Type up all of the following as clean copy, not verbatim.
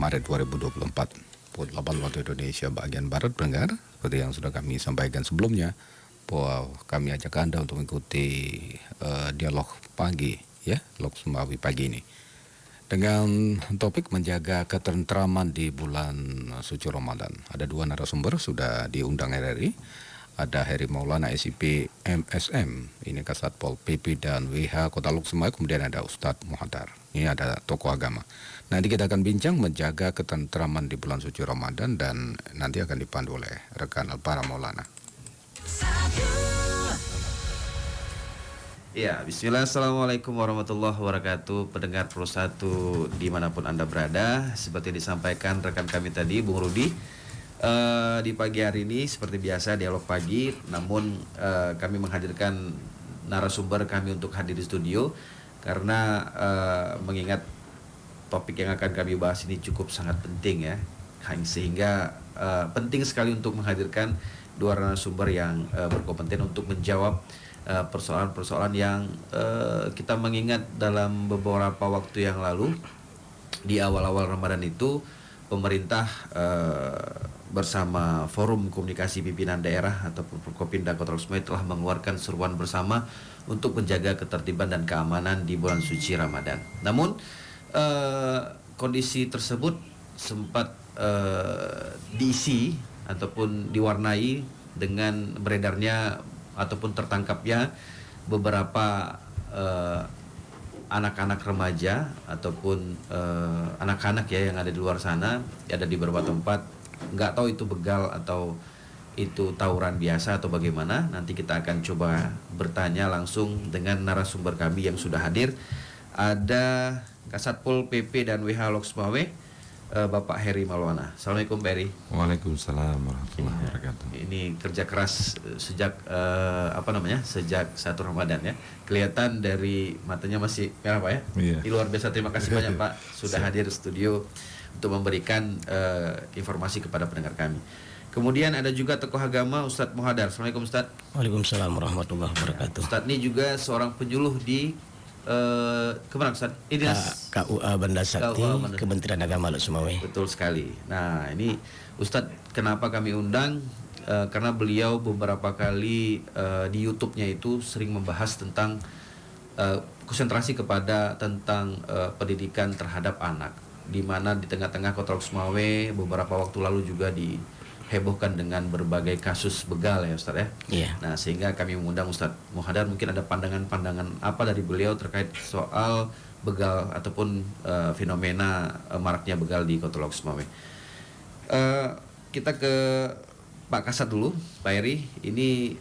Maret 2024 pukul 8 waktu Indonesia bagian Barat. Pendengar, seperti yang sudah kami sampaikan sebelumnya, bahwa kami ajak Anda untuk mengikuti dialog pagi, ya, Lok Sumawi pagi ini, dengan topik menjaga ketentraman di bulan suci Ramadan. Ada dua narasumber sudah diundang RRI. Ada Heri Maulana SIP MSM, ini Kasatpol PP dan WH Kota Lok Sumawe. Kemudian ada Ustadz Muhadar, ini ada tokoh agama. Nanti kita akan bincang menjaga ketentraman di bulan suci Ramadan, dan nanti akan dipandu oleh rekan Alpara Maulana. Ya, bismillah, assalamualaikum warahmatullahi wabarakatuh. Pendengar Pro 1 dimanapun Anda berada, seperti disampaikan rekan kami tadi, Bung Rudi, di pagi hari ini seperti biasa dialog pagi, namun kami menghadirkan narasumber kami untuk hadir di studio karena mengingat topik yang akan kami bahas ini cukup sangat penting, ya, sehingga penting sekali untuk menghadirkan dua narasumber yang berkompeten untuk menjawab persoalan-persoalan yang kita mengingat dalam beberapa waktu yang lalu di awal-awal Ramadan itu pemerintah bersama Forum Komunikasi Pimpinan Daerah ataupun Forkopimda Kota Lok Sumawe telah mengeluarkan seruan bersama untuk menjaga ketertiban dan keamanan di bulan suci Ramadan. Namun kondisi tersebut sempat diisi ataupun diwarnai dengan beredarnya ataupun tertangkapnya beberapa anak-anak remaja ataupun anak-anak, ya, yang ada di luar sana, ada di beberapa tempat. Nggak tahu itu begal atau itu tawuran biasa atau bagaimana. Nanti kita akan coba bertanya langsung dengan narasumber kami yang sudah hadir. Ada Kasatpol PP dan WH Lok Sumawe, Bapak Heri Maulana. Assalamualaikum Pak Heri. Waalaikumsalam warahmatullahi wabarakatuh. Ini kerja keras sejak sejak 1 Ramadan, ya. Kelihatan dari matanya masih merah, Pak, ya. Iya. Luar biasa, terima kasih banyak Pak sudah hadir di studio untuk memberikan informasi kepada pendengar kami. Kemudian ada juga tokoh agama Ustadz Muhadar. Assalamualaikum Ustadz. Waalaikumsalam warahmatullahi wabarakatuh. Ustadz ini juga seorang penyuluh di kemana Ustadz? KUA Banda Sakti, Kementerian Agama Lok Sumawe. Betul sekali. Nah, ini Ustadz kenapa kami undang? Karena beliau beberapa kali di YouTube-nya itu sering membahas tentang konsentrasi kepada tentang pendidikan terhadap anak, di mana di tengah-tengah Kota Lok Sumawe beberapa waktu lalu juga dihebohkan dengan berbagai kasus begal, ya Ustadz, ya. Iya. Nah, sehingga kami mengundang Ustadz Muhadar, mungkin ada pandangan-pandangan apa dari beliau terkait soal begal ataupun fenomena maraknya begal di Kota Lok Sumawe. Kita ke Pak Kasat dulu, Pak Heri. Ini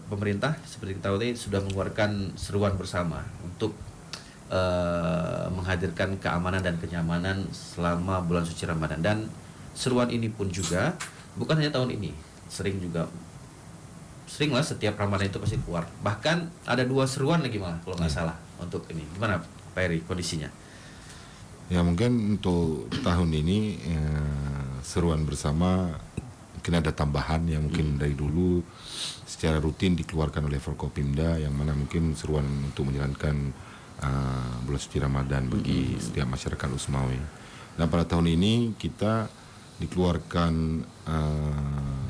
pemerintah seperti kita tahu sudah mengeluarkan seruan bersama untuk menghadirkan keamanan dan kenyamanan selama bulan suci Ramadan. Dan seruan ini pun juga bukan hanya tahun ini, seringlah setiap Ramadan itu pasti keluar. Bahkan ada 2 seruan lagi malah kalau nggak salah untuk ini. Gimana Pak Heri kondisinya? Ya, mungkin untuk tahun ini seruan bersama mungkin ada tambahan yang mungkin dari dulu secara rutin dikeluarkan oleh Forkopimda, yang mana mungkin seruan untuk menjalankan bulan suci Ramadan bagi setiap masyarakat Lok Sumawe. Dan pada tahun ini kita dikeluarkan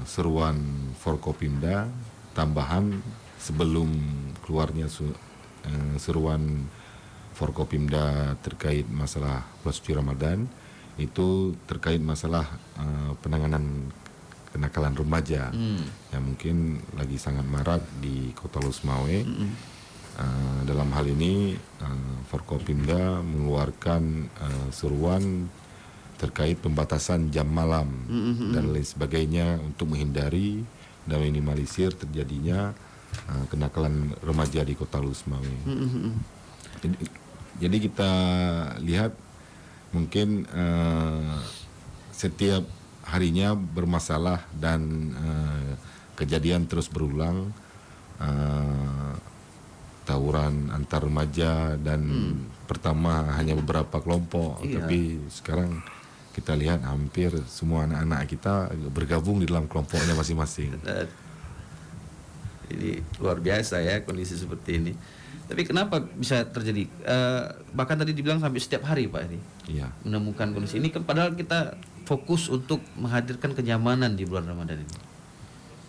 seruan Forkopimda tambahan sebelum keluarnya seruan Forkopimda terkait masalah bulan suci Ramadan, itu terkait masalah penanganan kenakalan remaja yang mungkin lagi sangat marak di Kota Lok Sumawe. Dalam hal ini Forkopimda mengeluarkan seruan terkait pembatasan jam malam dan lain sebagainya untuk menghindari dan minimalisir terjadinya kenakalan remaja di Kota Lok Sumawe. Jadi kita lihat mungkin setiap harinya bermasalah dan kejadian terus berulang, tawuran antar remaja dan pertama hanya beberapa kelompok, tapi sekarang kita lihat hampir semua anak-anak kita bergabung di dalam kelompoknya masing-masing. Ini luar biasa ya kondisi seperti ini. Tapi kenapa bisa terjadi? Bahkan tadi dibilang sampai setiap hari Pak Eri Iya. menemukan kondisi ini kan, padahal kita fokus untuk menghadirkan kenyamanan di bulan Ramadan ini.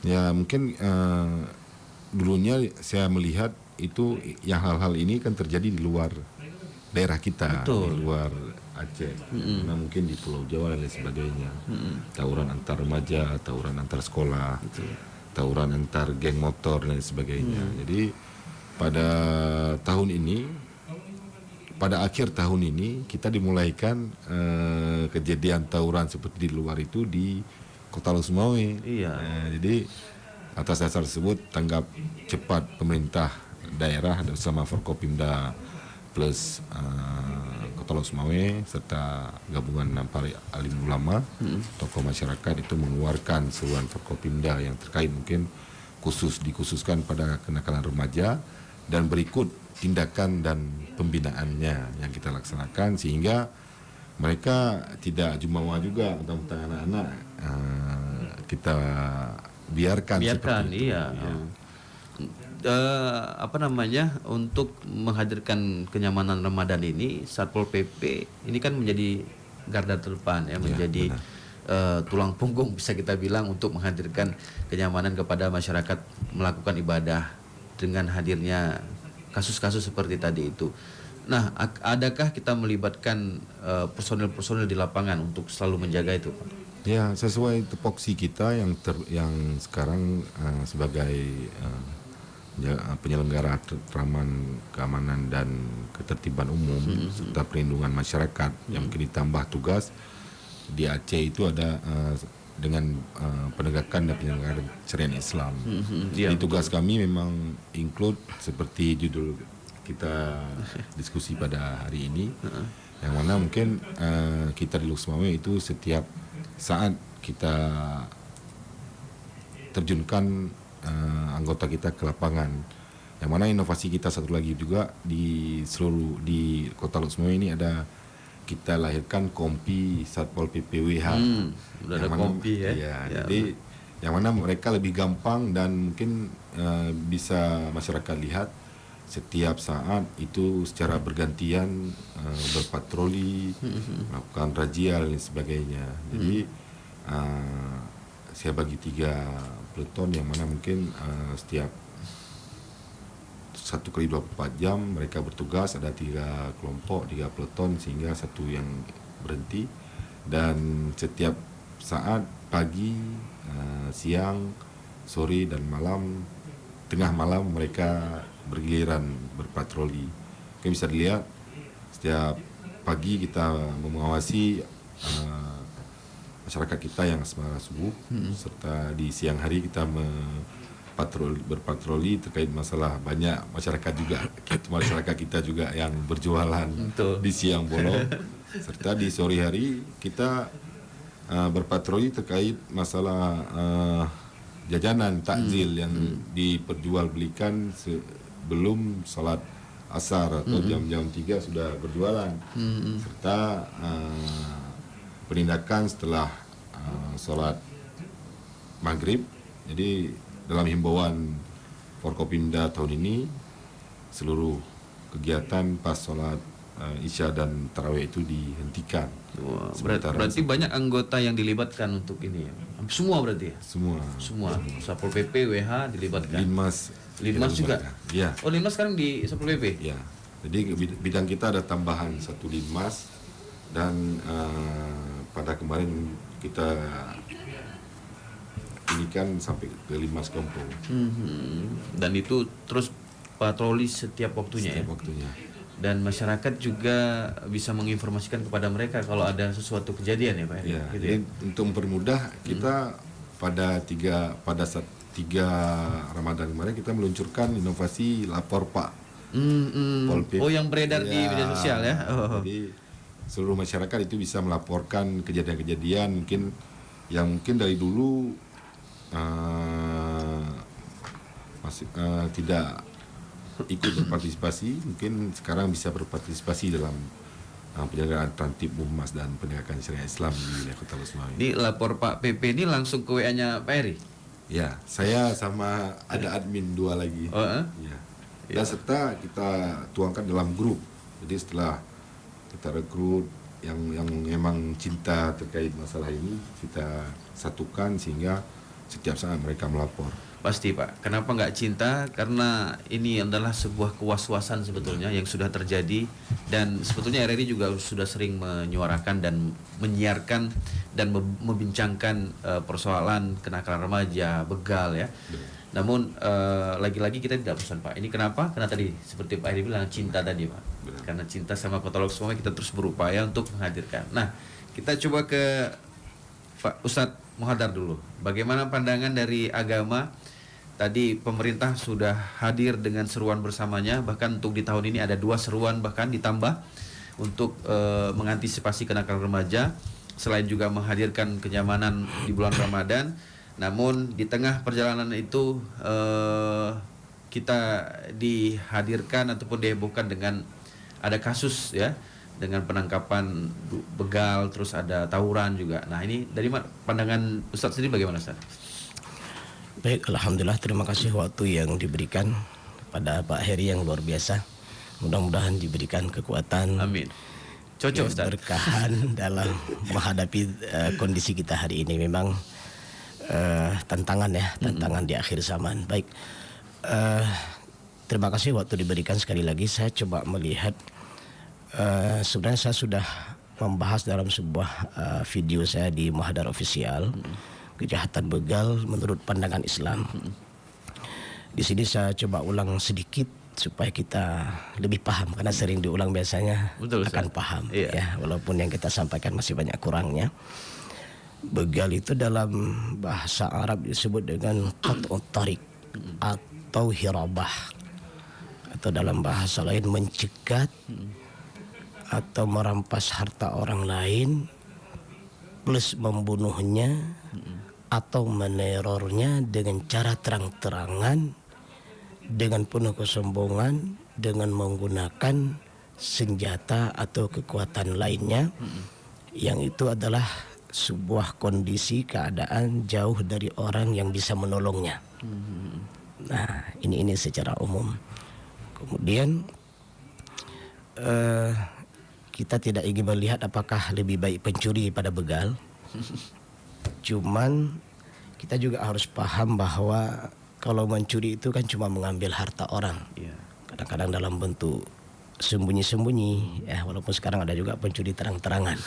Ya mungkin dulunya saya melihat itu yang hal-hal ini kan terjadi di luar daerah kita, Betul. di luar Aceh, nah mungkin di Pulau Jawa dan lain sebagainya. Tawuran antar remaja, tawuran antar sekolah, tawuran antar geng motor dan lain sebagainya. Jadi pada tahun ini, pada akhir tahun ini kita dimulaikan kejadian tawuran seperti di luar itu di Kota Losmawe. Iya. Jadi atas dasar tersebut tanggap cepat pemerintah daerah bersama Forkopimda plus Kota Losmawe serta gabungan para alim ulama, tokoh masyarakat itu mengeluarkan seruan Forkopimda yang terkait mungkin dikhususkan pada kenakalan remaja dan berikut tindakan dan pembinaannya yang kita laksanakan sehingga mereka tidak jumawa juga tentang anak-anak kita biarkan seperti itu. Iya. Untuk menghadirkan kenyamanan Ramadan ini, Satpol PP ini kan menjadi garda terdepan ya, menjadi tulang punggung bisa kita bilang untuk menghadirkan kenyamanan kepada masyarakat melakukan ibadah dengan hadirnya kasus-kasus seperti tadi itu. Nah, adakah kita melibatkan personil-personil di lapangan untuk selalu menjaga itu, Pak? Ya, sesuai tupoksi kita yang sekarang sebagai penyelenggara keamanan dan ketertiban umum serta perlindungan masyarakat yang mungkin ditambah tugas di Aceh itu ada dengan penegakan dan penyelenggaraan syariat Islam. Jadi tugas kami memang include seperti judul kita diskusi pada hari ini, yang mana mungkin kita di Losmawe itu setiap saat kita terjunkan anggota kita ke lapangan. Yang mana inovasi kita satu lagi juga di Kota Losmawe ini ada kita lahirkan kompi Satpol PPWH. Udah ada kompi ya. Ya. Jadi yang mana mereka lebih gampang dan mungkin bisa masyarakat lihat setiap saat itu secara bergantian berpatroli, melakukan razia dan sebagainya. Jadi saya bagi 3 peleton yang mana mungkin setiap 1x24 jam mereka bertugas, ada 3 kelompok, 3 peleton sehingga 1 yang berhenti, dan setiap saat pagi, siang, sore dan malam, tengah malam mereka bergiliran berpatroli. Kita bisa dilihat setiap pagi kita mengawasi masyarakat kita yang semangat subuh, serta di siang hari kita berpatroli terkait masalah banyak masyarakat kita juga yang berjualan di siang bolong, serta di sore hari kita berpatroli terkait masalah jajanan takjil yang diperjualbelikan sebelum salat asar atau jam-jam 3 sudah berjualan, serta penindakan setelah salat maghrib. Jadi dalam himbauan Forkopimda tahun ini, seluruh kegiatan pas sholat Isya dan Tarawih itu dihentikan. Wah, berarti banyak anggota yang dilibatkan untuk ini ya? Semua berarti ya? Semua. Satpol PP, WH dilibatkan. Linmas juga? Ya. Oh, Linmas sekarang di Satpol PP? Ya. Jadi bidang kita ada tambahan 1 Linmas, dan pada kemarin kita ini kan sampai ke 5 kampung. Dan itu terus patroli setiap waktunya. Setiap waktunya. Dan masyarakat juga bisa menginformasikan kepada mereka kalau ada sesuatu kejadian ya Pak. Ya, gitu jadi untuk mempermudah kita pada 3 Ramadan kemarin kita meluncurkan inovasi lapor Pak. Oh, yang beredar di media sosial ya. Jadi seluruh masyarakat itu bisa melaporkan kejadian-kejadian yang mungkin dari dulu masih tidak ikut berpartisipasi, mungkin sekarang bisa berpartisipasi dalam penyelenggaraan tertib Muhammas dan penegakan syariat Islam di wilayah Kota Losmawe. Ini lapor Pak PP ini langsung ke WA-nya Pak Eri? Ya, saya sama ada admin 2 lagi. Oh, Ya. Dan serta kita tuangkan dalam grup. Jadi setelah kita rekrut yang memang cinta terkait masalah ini, kita satukan sehingga setiap saat mereka melapor. Pasti Pak, kenapa nggak cinta? Karena ini adalah sebuah kewaswasan sebetulnya yang sudah terjadi, dan sebetulnya RRI juga sudah sering menyuarakan dan menyiarkan dan membincangkan persoalan kenakalan remaja, begal ya. Namun lagi-lagi kita tidak pesan Pak. Ini kenapa? Karena tadi seperti Pak Heri bilang, cinta tadi Pak. Karena cinta sama patolog semua, kita terus berupaya untuk menghadirkan. Nah, kita coba ke Pak Ustadz Muhadar dulu. Bagaimana pandangan dari agama? Tadi pemerintah sudah hadir dengan seruan bersamanya, bahkan untuk di tahun ini ada 2 seruan bahkan ditambah untuk mengantisipasi kenakalan remaja, selain juga menghadirkan kenyamanan di bulan Ramadan. Namun di tengah perjalanan itu kita dihadirkan ataupun dihebohkan dengan ada kasus ya, dengan penangkapan begal, terus ada tawuran juga. Nah ini dari pandangan Ustadz sendiri bagaimana Ustadz? Baik, alhamdulillah, terima kasih waktu yang diberikan kepada Pak Heri yang luar biasa. Mudah-mudahan diberikan kekuatan. Amin. Cocok Ustaz. Berkahan dalam menghadapi kondisi kita hari ini. Memang tantangan ya, tantangan di akhir zaman. Baik, terima kasih waktu diberikan sekali lagi. Saya coba melihat, sebenarnya saya sudah membahas dalam sebuah video saya di Muhadar Official, kejahatan begal menurut pandangan Islam. Di sini saya coba ulang sedikit supaya kita lebih paham, karena sering diulang biasanya. Betul, akan paham ya, walaupun yang kita sampaikan masih banyak kurangnya. Begal itu dalam bahasa Arab disebut dengan qat'ut tariq atau hirabah, atau dalam bahasa lain mencegat atau merampas harta orang lain plus membunuhnya atau menerornya dengan cara terang-terangan, dengan penuh kesombongan, dengan menggunakan senjata atau kekuatan lainnya, yang itu adalah sebuah kondisi keadaan jauh dari orang yang bisa menolongnya. Nah, ini secara umum. Kemudian kita tidak ingin melihat apakah lebih baik pencuri pada begal. Cuman kita juga harus paham bahwa kalau mencuri itu kan cuma mengambil harta orang. Kadang-kadang dalam bentuk sembunyi-sembunyi ya, walaupun sekarang ada juga pencuri terang-terangan.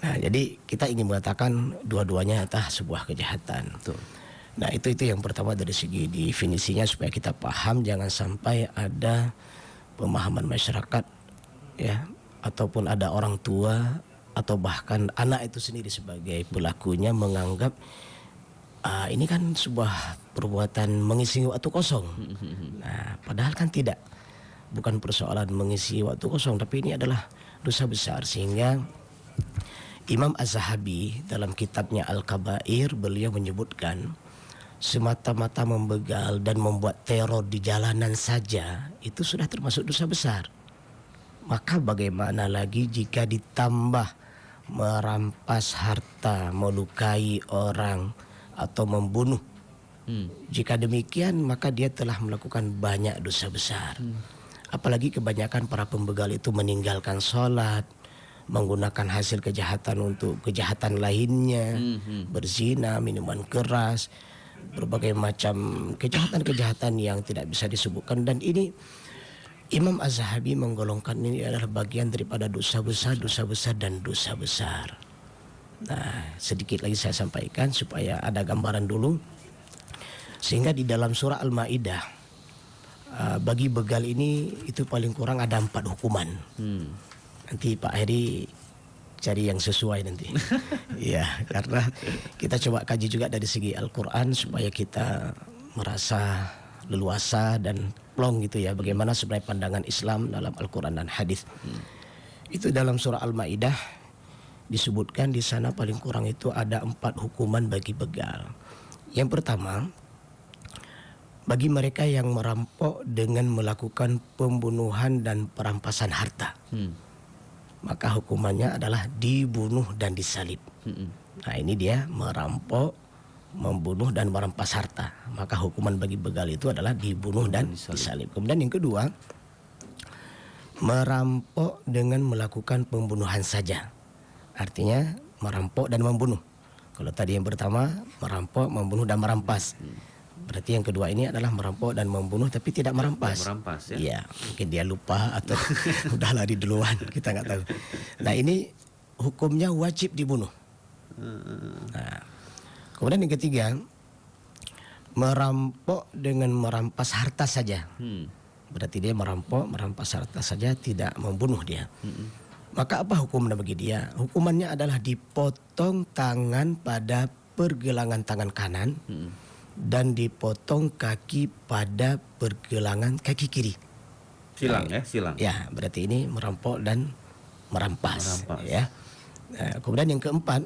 Nah, jadi kita ingin mengatakan dua-duanya adalah sebuah kejahatan. Betul. Nah, itu yang pertama dari segi definisinya, supaya kita paham jangan sampai ada pemahaman masyarakat ya, ataupun ada orang tua atau bahkan anak itu sendiri sebagai pelakunya menganggap ini kan sebuah perbuatan mengisi waktu kosong. Nah, padahal kan tidak. Bukan persoalan mengisi waktu kosong, tapi ini adalah dosa besar. Sehingga Imam Az-Zahabi dalam kitabnya Al-Kabair, beliau menyebutkan semata-mata membegal dan membuat teror di jalanan saja itu sudah termasuk dosa besar. Maka bagaimana lagi jika ditambah merampas harta, melukai orang, atau membunuh. Jika demikian, maka dia telah melakukan banyak dosa besar. Apalagi kebanyakan para pembegal itu meninggalkan sholat, menggunakan hasil kejahatan untuk kejahatan lainnya, berzina, minuman keras, berbagai macam kejahatan-kejahatan yang tidak bisa disebutkan. Dan ini Imam Az-Zahabi menggolongkan ini adalah bagian daripada dosa besar dan dosa besar. Nah, sedikit lagi saya sampaikan supaya ada gambaran dulu. Sehingga di dalam surah Al-Maidah, bagi begal ini itu paling kurang ada 4 hukuman. Nanti Pak Heri cari yang sesuai nanti. Ya, karena kita coba kaji juga dari segi Al-Quran supaya kita merasa leluasa dan plong gitu ya, bagaimana sebenarnya pandangan Islam dalam Al-Quran dan hadis. Itu dalam surah Al-Maidah disebutkan di sana paling kurang itu ada 4 hukuman bagi begal. Yang pertama, bagi mereka yang merampok dengan melakukan pembunuhan dan perampasan harta, maka hukumannya adalah dibunuh dan disalib. Nah, ini dia merampok, membunuh dan merampas harta. Maka hukuman bagi begal itu adalah dibunuh dan disalib. Kemudian yang kedua, merampok dengan melakukan pembunuhan saja. Artinya merampok dan membunuh. Kalau tadi yang pertama merampok, membunuh dan merampas. Berarti yang kedua ini adalah merampok dan membunuh tapi tidak merampas. Tidak merampas ya. Iya, mungkin dia lupa atau udah lari duluan, kita nggak tahu. Nah, ini hukumnya wajib dibunuh. Nah, kemudian yang ketiga, merampok dengan merampas harta saja. Berarti dia merampok, merampas harta saja, tidak membunuh dia. Maka apa hukumnya bagi dia? Hukumannya adalah dipotong tangan pada pergelangan tangan kanan dan dipotong kaki pada pergelangan kaki kiri. Silang ya, silang. Ya, berarti ini merampok dan merampas. Ya. Nah, kemudian yang keempat,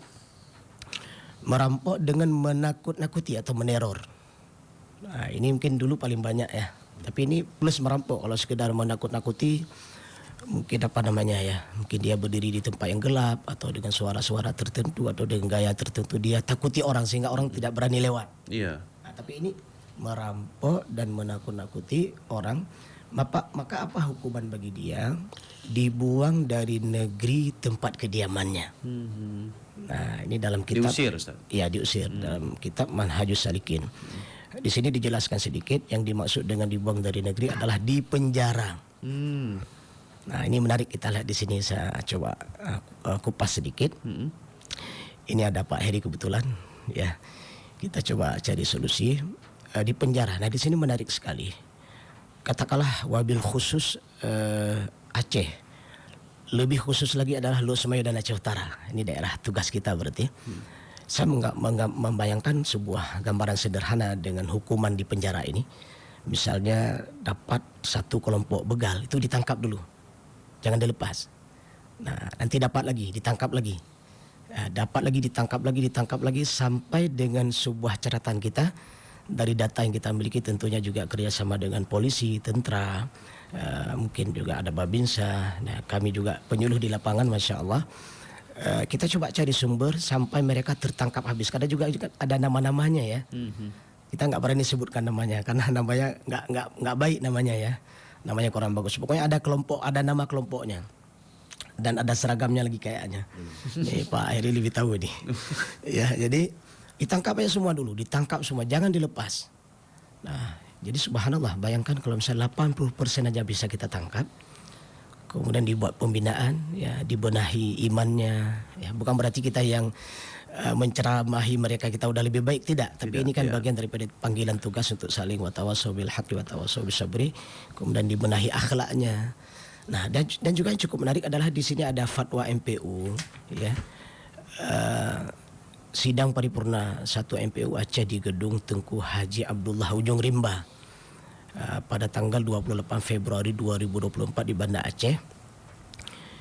merampok dengan menakut-nakuti atau meneror. Nah, ini mungkin dulu paling banyak ya. Tapi ini plus merampok. Kalau sekedar menakut-nakuti, mungkin apa namanya ya, mungkin dia berdiri di tempat yang gelap atau dengan suara-suara tertentu atau dengan gaya tertentu dia takuti orang sehingga orang tidak berani lewat. Iya. Nah, tapi ini merampok dan menakut-nakuti orang, maka apa hukuman bagi dia? Dibuang dari negeri tempat kediamannya. Nah, ini dalam kitab Diusir, Ustaz. Ya, diusir dalam kitab Manhajus Salikin. Di sini dijelaskan sedikit yang dimaksud dengan dibuang dari negeri adalah dipenjara. Nah, ini menarik, kita lihat di sini, saya coba kupas sedikit. Ini ada Pak Heri kebetulan, ya. Kita coba cari solusi di penjara. Nah, di sini menarik sekali. Katakanlah wabil khusus Aceh. Lebih khusus lagi adalah Lusmayo dan Aceh Utara. Ini daerah tugas kita berarti. Saya membayangkan sebuah gambaran sederhana dengan hukuman di penjara ini. Misalnya dapat satu kelompok begal, itu ditangkap dulu. Jangan dilepas. Nah, nanti dapat lagi, ditangkap lagi. Dapat lagi, ditangkap lagi sampai dengan sebuah catatan kita dari data yang kita miliki, tentunya juga kerjasama dengan polisi, tentara, mungkin juga ada Babinsa. Nah, kami juga penyuluh di lapangan, Masya Allah. Kita coba cari sumber sampai mereka tertangkap habis. Karena juga ada nama-namanya ya. Kita nggak berani sebutkan namanya karena namanya nggak baik namanya ya. Namanya kurang bagus. Pokoknya ada kelompok, ada nama kelompoknya. Dan ada seragamnya lagi kayaknya. Nih, Pak Heri lebih tahu nih. Ya, jadi ditangkap aja semua dulu, ditangkap semua, jangan dilepas. Nah, jadi subhanallah, bayangkan kalau misalnya 80% aja bisa kita tangkap. Kemudian dibuat pembinaan, ya, dibenahi imannya. Ya, bukan berarti kita yang menceramahi mereka kita udah lebih baik, tidak. Tapi ini kan bagian daripada panggilan tugas untuk saling watawasau bil haqqi watawasau bis sabri. Kemudian dibenahi akhlaknya. Nah, dan juga yang cukup menarik adalah di sini ada fatwa MPU, ya. Sidang paripurna 1 MPU Aceh di Gedung Tengku Haji Abdullah Ujung Rimba pada tanggal 28 Februari 2024 di Banda Aceh.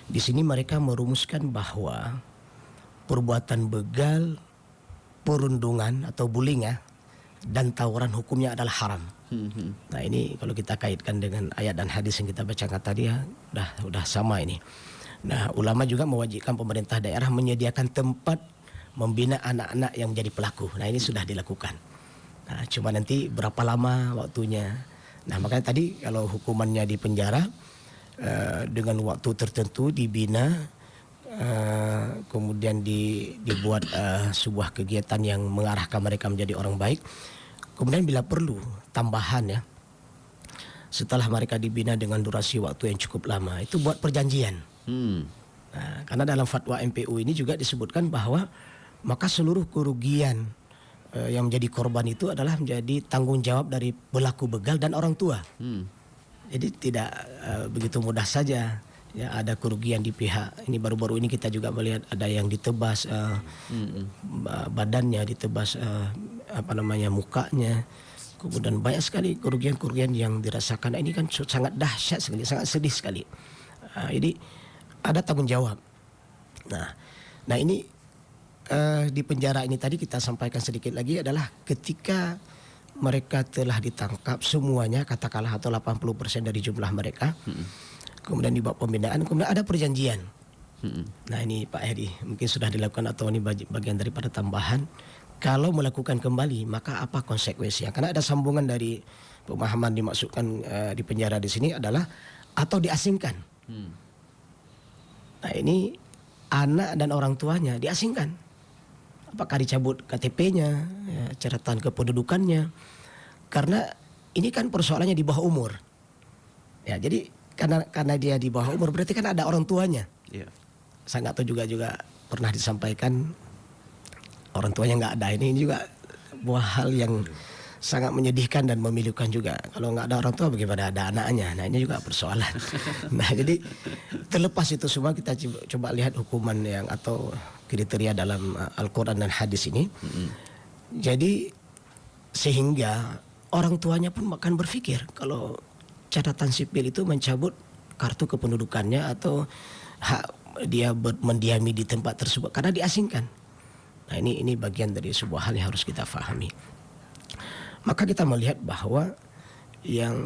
Di sini mereka merumuskan bahwa perbuatan begal, perundungan atau bullying dan tawuran hukumnya adalah haram. Nah, ini kalau kita kaitkan dengan ayat dan hadis yang kita bacakan tadi ya, udah sama ini. Nah, ulama juga mewajibkan pemerintah daerah menyediakan tempat membina anak-anak yang menjadi pelaku. Nah, ini sudah dilakukan. Nah, cuma nanti berapa lama waktunya. Nah, makanya tadi kalau hukumannya di penjara dengan waktu tertentu dibina, kemudian dibuat sebuah kegiatan yang mengarahkan mereka menjadi orang baik. Kemudian bila perlu tambahan ya, setelah mereka dibina dengan durasi waktu yang cukup lama, itu buat perjanjian. Nah, karena dalam fatwa MPU ini juga disebutkan bahwa maka seluruh kerugian yang menjadi korban itu adalah menjadi tanggung jawab dari pelaku begal dan orang tua. Jadi tidak begitu mudah saja. Ya, ada kerugian di pihak ini. Baru-baru ini kita juga melihat ada yang ditebas badannya, ditebas mukanya. Kemudian banyak sekali kerugian-kerugian yang dirasakan. Nah, ini kan sangat dahsyat sekali, sangat sedih sekali. Jadi ada tanggung jawab. Nah ini di penjara ini tadi kita sampaikan sedikit lagi adalah ketika mereka telah ditangkap semuanya, katakanlah atau 80% dari jumlah mereka. Kemudian dibawa pembinaan, kemudian ada perjanjian. Nah, ini Pak Heri mungkin sudah dilakukan atau ini bagian daripada tambahan. kalau melakukan kembali maka apa konsekuensinya? Karena ada sambungan dari pemahaman dimaksudkan di penjara di sini adalah atau diasingkan. Nah ini anak dan orang tuanya diasingkan. Apakah dicabut KTP-nya, ya, catatan kependudukannya? Karena ini kan persoalannya di bawah umur. Ya jadi karena dia di bawah umur berarti kan ada orang tuanya. Iya. Saya nggak tahu juga pernah disampaikan orang tuanya nggak ada, ini juga buah hal yang sangat menyedihkan dan memilukan juga. Kalau nggak ada orang tua bagaimana ada anaknya? Nah ini juga persoalan. Nah jadi terlepas itu semua kita coba lihat hukuman yang atau kriteria dalam Al-Quran dan hadis ini. Jadi sehingga orang tuanya pun akan berpikir kalau catatan sipil itu mencabut kartu kependudukannya atau hak dia mendiami di tempat tersebut karena diasingkan. Nah ini bagian dari sebuah hal yang harus kita fahami. Maka kita melihat bahwa yang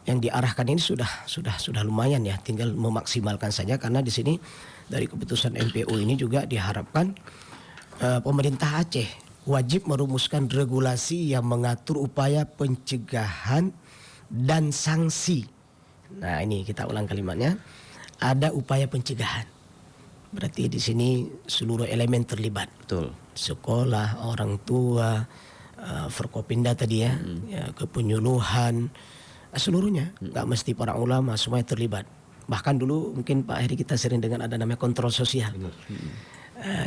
diarahkan ini sudah lumayan ya, tinggal memaksimalkan saja karena di sini dari keputusan MPO ini juga diharapkan pemerintah Aceh wajib merumuskan regulasi yang mengatur upaya pencegahan dan sanksi. Nah ini kita ulang kalimatnya, ada upaya pencegahan. Berarti di sini seluruh elemen terlibat. Betul. Sekolah, orang tua, Forkopimda tadi ya, kepenyuluhan, seluruhnya. Nggak mesti para ulama, semuanya terlibat. Bahkan dulu mungkin Pak Heri kita sering dengan ada namanya kontrol sosial.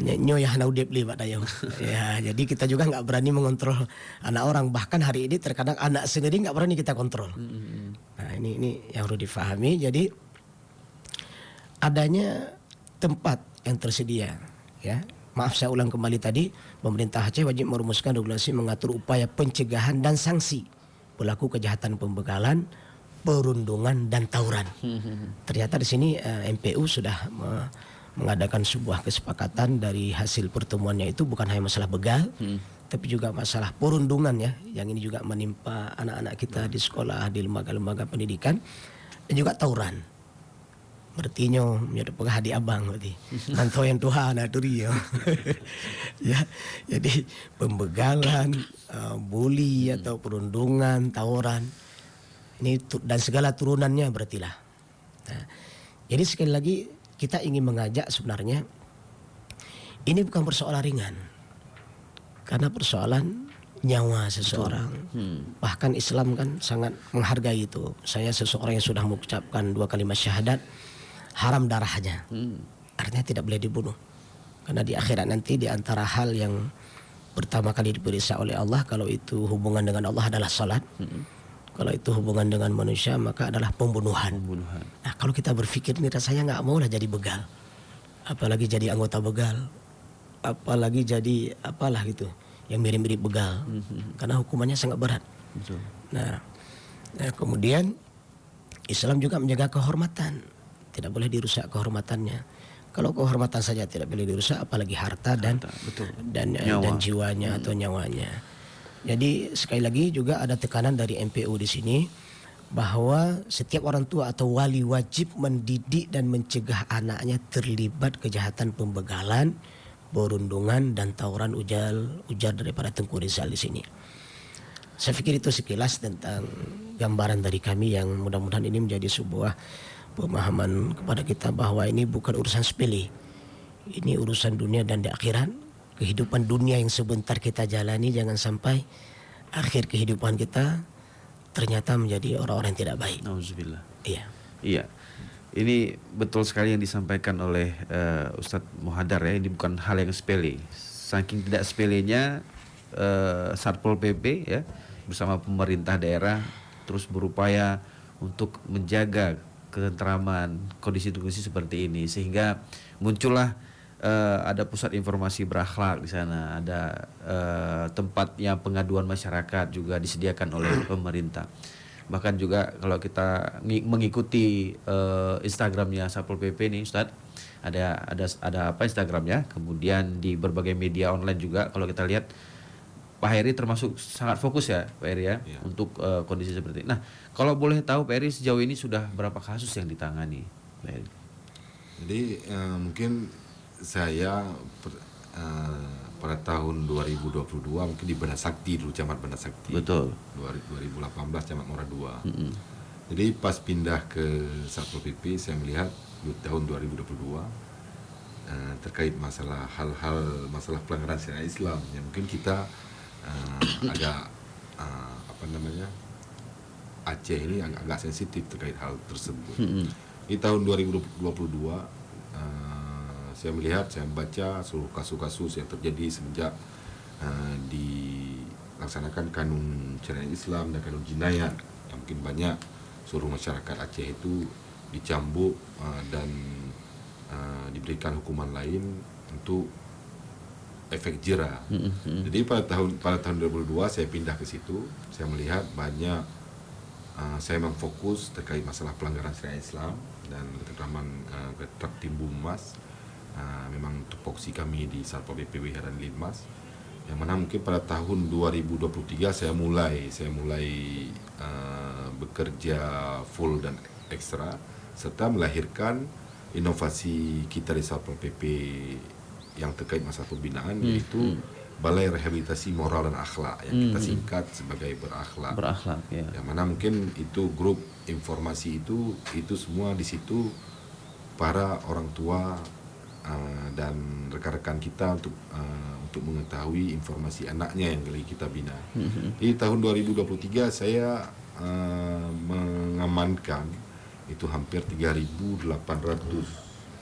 Nyoyah naudep libat ayo. Ya, jadi kita juga nggak berani mengontrol anak orang. Bahkan hari ini terkadang anak sendiri nggak berani kita kontrol. Nah ini yang harus difahami. Jadi adanya tempat yang tersedia, ya. Maaf saya ulang kembali tadi, pemerintah Aceh wajib merumuskan regulasi mengatur upaya pencegahan dan sanksi pelaku kejahatan pembegalan, perundungan dan tawuran. Ternyata di sini MPU sudah mengadakan sebuah kesepakatan dari hasil pertemuannya itu bukan hanya masalah begal, tapi juga masalah perundungan ya, yang ini juga menimpa anak-anak kita di sekolah, di lembaga-lembaga pendidikan, dan juga tawuran. Bertinyo menjadi penghadi abang berarti mantau yang Tuhan aturi ya. Ya jadi pembegalan, bully atau perundungan, tawuran ini dan segala turunannya berartilah. Nah, jadi sekali lagi kita ingin mengajak sebenarnya ini bukan persoalan ringan karena persoalan nyawa seseorang. Bahkan Islam kan sangat menghargai itu. Saya seseorang yang sudah mengucapkan 2 kalimat syahadat, haram darahnya. Artinya tidak boleh dibunuh. Karena di akhirat nanti di antara hal yang pertama kali diperiksa oleh Allah, kalau itu hubungan dengan Allah adalah salat. Kalau itu hubungan dengan manusia maka adalah pembunuhan. Nah kalau kita berpikir ini rasanya nggak mau lah jadi begal. Apalagi jadi anggota begal. Apalagi jadi apalah gitu yang mirip-mirip begal. Karena hukumannya sangat berat. Betul. Nah kemudian Islam juga menjaga kehormatan. Tidak boleh dirusak kehormatannya. Kalau kehormatan saja tidak boleh dirusak, apalagi harta dan jiwanya atau nyawanya. Jadi sekali lagi juga ada tekanan dari MPU di sini bahwa setiap orang tua atau wali wajib mendidik dan mencegah anaknya terlibat kejahatan pembegalan, perundungan dan tawuran, ujar daripada Tengku Rizal di sini. Saya pikir itu sekilas tentang gambaran dari kami yang mudah-mudahan ini menjadi sebuah pemahaman kepada kita bahwa ini bukan urusan sepele. Ini urusan dunia dan di akhirat. Kehidupan dunia yang sebentar kita jalani jangan sampai akhir kehidupan kita ternyata menjadi orang-orang yang tidak baik. Nauzubillah. Iya. Iya. Ini betul sekali yang disampaikan oleh Ustadz Muhadar ya. Ini bukan hal yang sepele. Saking tidak sepelenya Satpol PP ya bersama pemerintah daerah terus berupaya untuk menjaga ketentraman kondisi-kondisi seperti ini sehingga muncullah ada pusat informasi berakhlak di sana, ada tempatnya pengaduan masyarakat juga disediakan oleh pemerintah. Bahkan juga kalau kita mengikuti Instagramnya Satpol PP nih Ustadz, ada apa Instagramnya, kemudian di berbagai media online juga kalau kita lihat Pak Heri termasuk sangat fokus ya Pak Heri ya. Untuk kondisi seperti ini. Nah kalau boleh tahu Pak Heri sejauh ini sudah berapa kasus yang ditangani Pak Heri? Jadi mungkin saya pada tahun 2022 mungkin di Banda Sakti dulu, Camat Banda Sakti. Betul. 2018 Camat Muara II. Jadi pas pindah ke Satpol PP saya melihat di tahun 2022 terkait masalah masalah pelanggaran syariat Islam yang mungkin kita agak Aceh ini agak sensitif terkait hal tersebut. Di tahun 2022 saya melihat, saya membaca seluruh kasus-kasus yang terjadi semenjak dilaksanakan kanun syariat Islam dan kanun jinayat yang mungkin banyak seluruh masyarakat Aceh itu dicambuk dan diberikan hukuman lain untuk efek jera. Jadi pada tahun 2022 saya pindah ke situ, saya melihat banyak saya memang fokus terkait masalah pelanggaran syariat Islam dan ketertiban Mas. Memang tupoksi kami di Satpol PP Wihara Linmas, yang mana mungkin pada tahun 2023 saya mulai bekerja full dan ekstra serta melahirkan inovasi kita di Satpol PP yang terkait masalah pembinaan, yaitu Balai Rehabilitasi Moral dan Akhlak yang kita singkat sebagai Berakhlak. Berakhlak, ya. Yang mana mungkin itu grup informasi itu semua di situ para orang tua dan rekan-rekan kita untuk mengetahui informasi anaknya yang lagi kita bina. Di tahun 2023 saya mengamankan itu hampir 3.800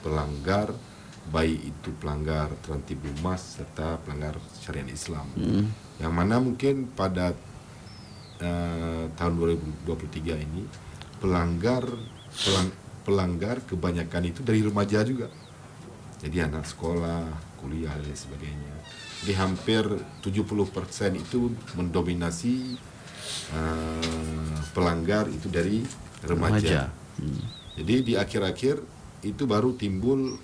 pelanggar, baik itu pelanggar tertib lumas serta pelanggar syariat Islam. Yang mana mungkin pada tahun 2023 ini pelanggar kebanyakan itu dari remaja juga. Jadi anak sekolah, kuliah dan sebagainya. Jadi hampir 70% itu mendominasi pelanggar itu dari remaja. Jadi di akhir-akhir itu baru timbul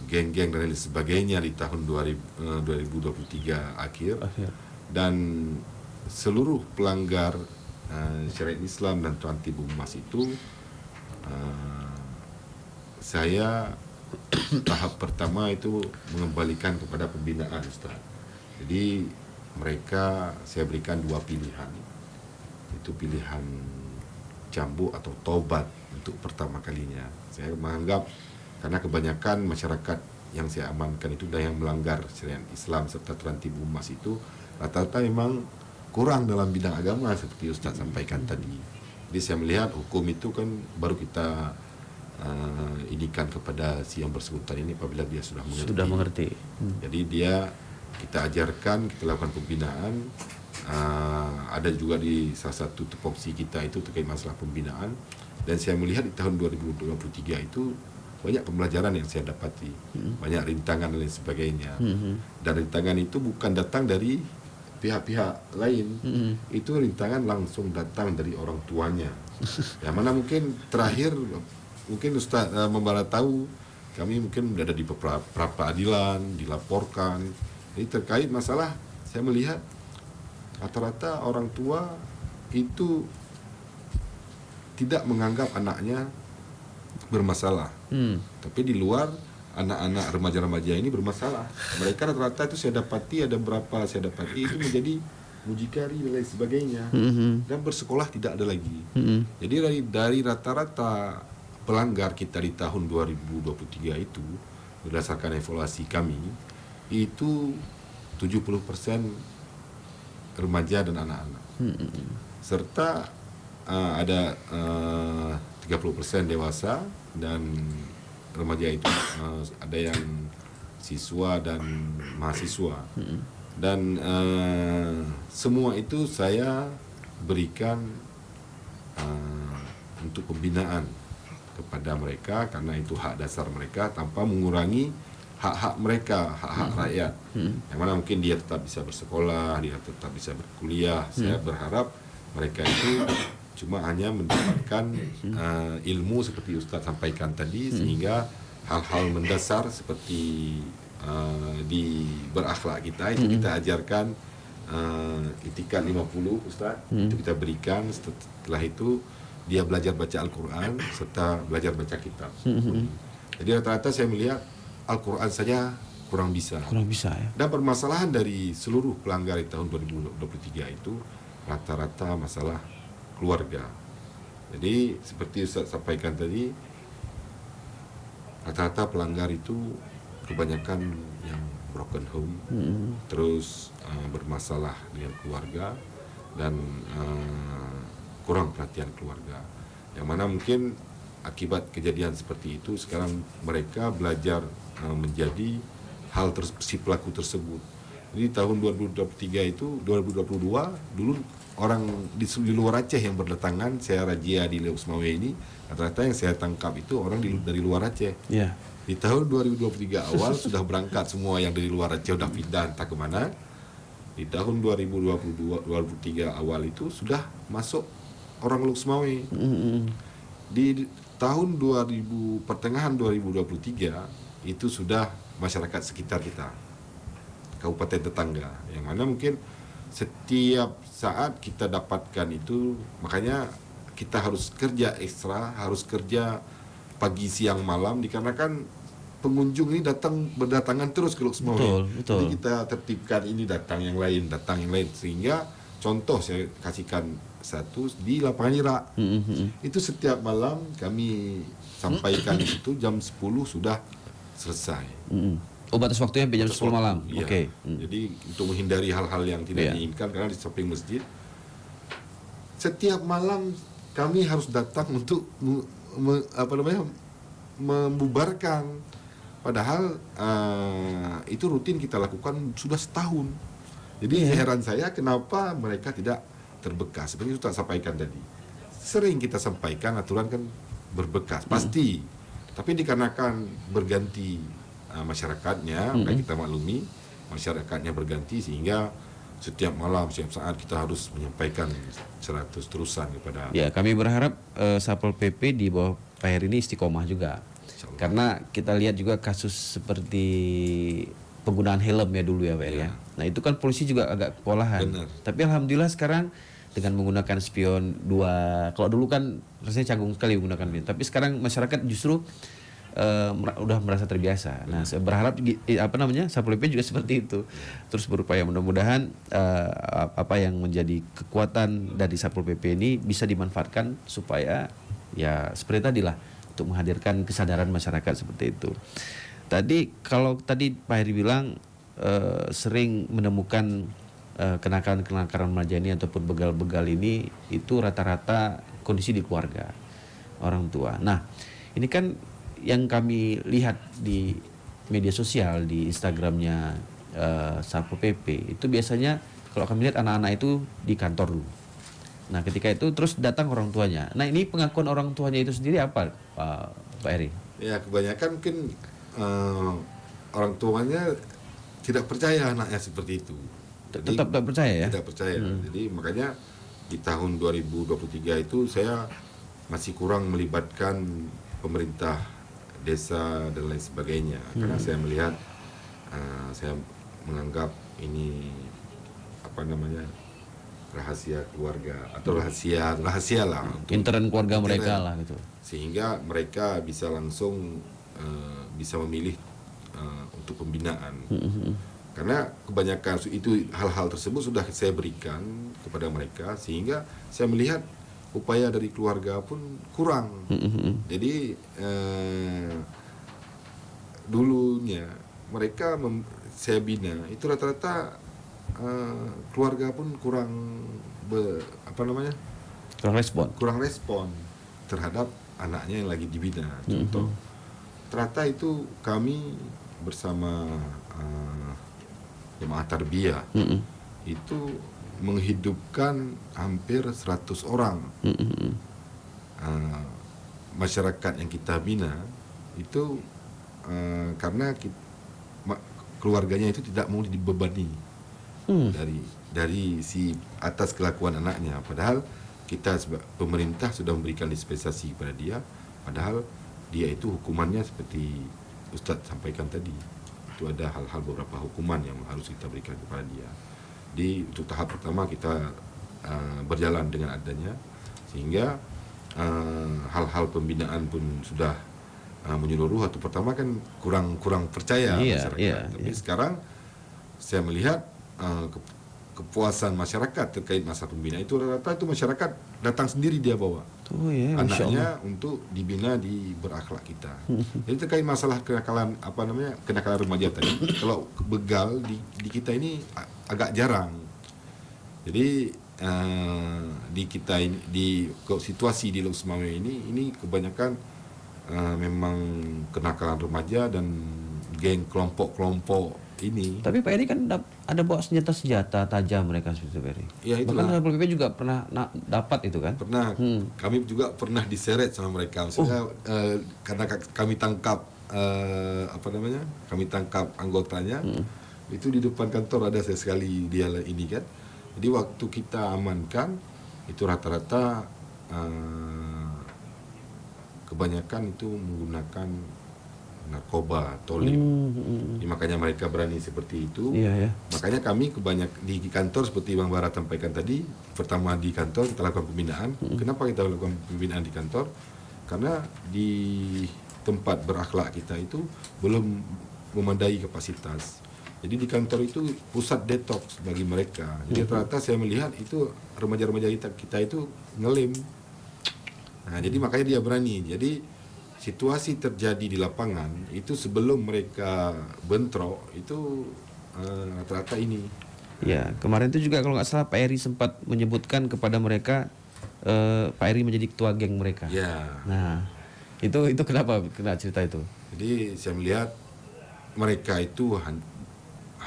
geng-geng dan lain sebagainya di tahun 2023 akhir. Dan seluruh pelanggar syariat Islam dan tertib Mas itu saya tahap pertama itu mengembalikan kepada pembinaan, Ustaz. Jadi mereka saya berikan 2 pilihan. Itu pilihan cambuk atau tobat untuk pertama kalinya. Saya menganggap karena kebanyakan masyarakat yang saya amankan itu dan yang melanggar syariat Islam serta tertib Mas itu rata-rata memang kurang dalam bidang agama seperti Ustaz sampaikan tadi. Jadi saya melihat hukum itu kan baru kita indikan kepada si yang bersangkutan ini apabila dia sudah mengerti. Jadi kita ajarkan, kita lakukan pembinaan. Ada juga di salah satu tupoksi kita itu terkait masalah pembinaan, dan saya melihat di tahun 2023 itu banyak pembelajaran yang saya dapati, banyak rintangan dan lain sebagainya. Dan rintangan itu bukan datang dari pihak-pihak lain, itu rintangan langsung datang dari orang tuanya. Yang mana mungkin terakhir mungkin Ustaz Membara tahu, kami mungkin berada di pra-peradilan, dilaporkan. Jadi terkait masalah, saya melihat rata-rata orang tua itu tidak menganggap anaknya bermasalah. Tapi di luar, anak-anak remaja-remaja ini bermasalah. Mereka rata-rata itu saya dapati itu menjadi mucikari dan lain sebagainya. Dan bersekolah tidak ada lagi. Jadi dari rata-rata pelanggar kita di tahun 2023 itu, berdasarkan evaluasi kami, itu 70% remaja dan anak-anak. Serta ada 30% dewasa, dan remaja itu ada yang siswa dan mahasiswa. Dan semua itu saya berikan untuk pembinaan kepada mereka, karena itu hak dasar mereka tanpa mengurangi hak-hak mereka, hak-hak rakyat. Yang mana mungkin dia tetap bisa bersekolah, dia tetap bisa berkuliah. Saya berharap mereka itu cuma hanya mendapatkan ilmu seperti Ustaz sampaikan tadi, sehingga hal-hal mendasar seperti di berakhlak kita itu kita ajarkan itikat 50 Ustaz, itu kita berikan. Setelah itu dia belajar baca Al-Quran serta belajar baca kitab. Jadi rata-rata saya melihat Al-Quran saja kurang bisa. Kurang bisa ya. Dan permasalahan dari seluruh pelanggar di tahun 2023 itu rata-rata masalah keluarga. Jadi seperti Ustaz sampaikan tadi, rata-rata pelanggar itu kebanyakan yang broken home, terus bermasalah dengan keluarga dan kurang perhatian keluarga. Yang mana mungkin akibat kejadian seperti itu sekarang mereka belajar menjadi si pelaku tersebut. Jadi tahun 2023 itu 2022 dulu orang di luar Aceh yang berdatangan, saya razia di Leuks Mawe ini, rata-rata yang saya tangkap itu orang dari luar Aceh. Iya. Di tahun 2023 awal sudah berangkat semua yang dari luar Aceh, udah pindah entah kemana. Di tahun 2023 awal itu sudah masuk orang Leuks Mawe. Di tahun pertengahan 2023 itu sudah masyarakat sekitar kita, kabupaten tetangga, yang mana mungkin setiap saat kita dapatkan itu, makanya kita harus kerja ekstra, harus kerja pagi siang malam dikarenakan pengunjung ini berdatangan terus ke Leuks Mawe. Betul. Jadi kita tertibkan ini datang yang lain, sehingga contoh saya kasihkan satu di lapangan Irak. Itu setiap malam kami sampaikan itu jam 10 sudah selesai. Oh, batas waktunya sampai jam 10 malam. Iya. Oke. Jadi untuk menghindari hal-hal yang tidak Iya. diinginkan, karena di samping masjid setiap malam kami harus datang untuk membubarkan. Padahal itu rutin kita lakukan sudah setahun. Jadi heran saya kenapa mereka tidak terbekas. Seperti Ustaz sampaikan tadi, sering kita sampaikan aturan kan berbekas pasti, tapi dikarenakan berganti masyarakatnya, maka kita maklumi masyarakatnya berganti, sehingga setiap malam, setiap saat kita harus menyampaikan secara terus-terusan kepada. Ya, kami berharap Satpol PP di bawah Pak Heri ini istiqomah juga. Insyaallah. Karena kita lihat juga kasus seperti penggunaan helm ya dulu ya Pak Heri ya. Nah, itu kan polisi juga agak kewalahan. Benar. Tapi alhamdulillah sekarang dengan menggunakan spion 2, kalau dulu kan rasanya canggung sekali menggunakan spion. Tapi sekarang masyarakat justru udah merasa terbiasa. Nah, saya berharap Satpol PP juga seperti itu. Terus berupaya, mudah-mudahan apa yang menjadi kekuatan dari Satpol PP ini bisa dimanfaatkan supaya ya seperti tadi lah, untuk menghadirkan kesadaran masyarakat seperti itu. Tadi kalau tadi Pak Heri bilang sering menemukan kenakalan-kenakalan remaja ini ataupun begal-begal ini itu rata-rata kondisi di keluarga, orang tua. Nah, ini kan yang kami lihat di media sosial, di Instagramnya Satpol PP itu biasanya kalau kami lihat anak-anak itu di kantor dulu. Nah, ketika itu terus datang orang tuanya. Nah, ini pengakuan orang tuanya itu sendiri apa, Pak Heri? Ya, kebanyakan mungkin orang tuanya tidak percaya anaknya seperti itu. Jadi, Tetap tidak percaya ya? Tidak percaya. Jadi makanya di tahun 2023 itu saya masih kurang melibatkan pemerintah desa dan lain sebagainya, karena saya melihat saya menganggap ini rahasia keluarga atau rahasia lah untuk Intern keluarga intern. mereka lah gitu. Sehingga mereka bisa langsung bisa memilih untuk pembinaan. Karena kebanyakan itu hal-hal tersebut sudah saya berikan kepada mereka, sehingga saya melihat upaya dari keluarga pun kurang. Jadi dulunya mereka saya bina itu rata-rata keluarga pun kurang Kurang respon. terhadap anaknya yang lagi dibina. Contoh, ternyata itu kami bersama jemaah tarbiyah itu menghidupkan hampir 100 orang. Masyarakat yang kita bina itu karena keluarganya itu tidak mau dibebani dari si atas kelakuan anaknya, padahal kita pemerintah sudah memberikan dispensasi kepada dia, padahal dia itu hukumannya seperti Ustadz sampaikan tadi, itu ada hal-hal beberapa hukuman yang harus kita berikan kepada dia. Di untuk tahap pertama kita berjalan dengan adanya, sehingga hal-hal pembinaan pun sudah menyeluruh atau pertama kan kurang percaya masyarakat. Tapi sekarang saya melihat kepuasan masyarakat terkait masa pembinaan itu rata-rata itu masyarakat datang sendiri dia bawa anaknya untuk dibina di berakhlak kita. Jadi terkait masalah kenakalan kenakalan remaja tadi, kalau begal di kita ini agak jarang. Jadi di kita ini di situasi di Lok Semawe ini kebanyakan memang kenakalan remaja dan geng kelompok-kelompok ini. Tapi Pak Eri kan ada bawa senjata tajam mereka seperti Pak Eri. Ya, itulah. Bahkan Satpol PP juga pernah dapat itu kan? Pernah. Kami juga pernah diseret sama mereka. Maksudnya karena kami tangkap kami tangkap anggotanya. Itu di depan kantor ada sekali dia ini kan. Jadi waktu kita amankan itu rata-rata kebanyakan itu menggunakan narkoba, tolim. Makanya mereka berani seperti itu. Makanya kami di kantor seperti Bang Barat sampaikan tadi, pertama di kantor kita lakukan pembinaan. Kenapa kita lakukan pembinaan di kantor? Karena di tempat berakhlak kita itu belum memadai kapasitas. Jadi di kantor itu pusat detox bagi mereka. Jadi ternyata saya melihat itu remaja-remaja kita itu ngelem. Nah, jadi makanya dia berani. Jadi situasi terjadi di lapangan itu sebelum mereka bentrok itu rata-rata ini. Ya, kemarin itu juga kalau nggak salah Pak Eri sempat menyebutkan kepada mereka Pak Eri menjadi ketua geng mereka. Ya. Nah, itu kenapa kena cerita itu? Jadi saya melihat mereka itu